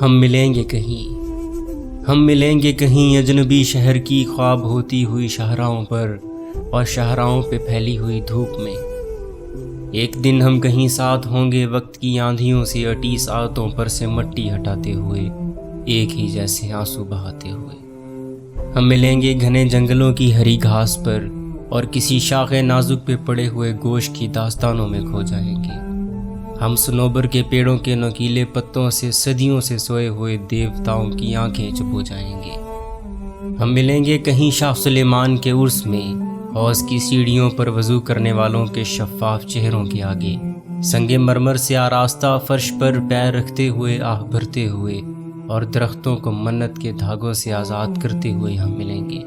ہم ملیں گے کہیں، ہم ملیں گے کہیں اجنبی شہر کی خواب ہوتی ہوئی شاہراہوں پر اور شاہراہوں پہ پھیلی ہوئی دھوپ میں۔ ایک دن ہم کہیں ساتھ ہوں گے وقت کی آندھیوں سے اٹی ساعتوں پر سے مٹی ہٹاتے ہوئے، ایک ہی جیسے آنسو بہاتے ہوئے۔ ہم ملیں گے گھنے جنگلوں کی ہری گھاس پر اور کسی شاخ نازک پہ پڑے ہوئے گوشت کی داستانوں میں کھو جائیں گے۔ ہم صنوبر کے پیڑوں کے نوکیلے پتوں سے صدیوں سے سوئے ہوئے دیوتاؤں کی آنکھیں چبو جائیں گے۔ ہم ملیں گے کہیں شاہ سلیمان کے عرس میں، حوض کی سیڑھیوں پر وضو کرنے والوں کے شفاف چہروں کے آگے، سنگ مرمر سے آراستہ فرش پر پیر رکھتے ہوئے آہ بھرتے ہوئے اور درختوں کو منت کے دھاگوں سے آزاد کرتے ہوئے ہم ملیں گے۔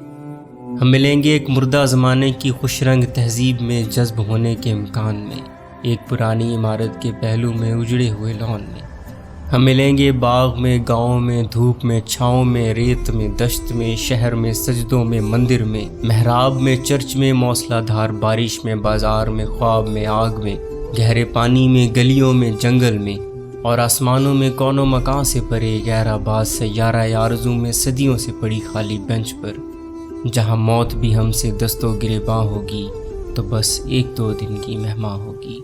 ہم ملیں گے ایک مردہ زمانے کی خوش رنگ تہذیب میں جذب ہونے کے امکان میں، ایک پرانی عمارت کے پہلو میں اجڑے ہوئے لان میں۔ ہم ملیں گے باغ میں، گاؤں میں، دھوپ میں، چھاؤں میں، ریت میں، دشت میں، شہر میں، سجدوں میں، مندر میں، محراب میں، چرچ میں، موسلا دھار بارش میں، بازار میں، خواب میں، آگ میں، گہرے پانی میں، گلیوں میں، جنگل میں، اور آسمانوں میں کونوں مکان سے پرے غیر آباد سیارہ آرزو میں، صدیوں سے پڑی خالی بینچ پر، جہاں موت بھی ہم سے دست و گریباں ہوگی تو بس ایک دو دن کی مہمان ہوگی۔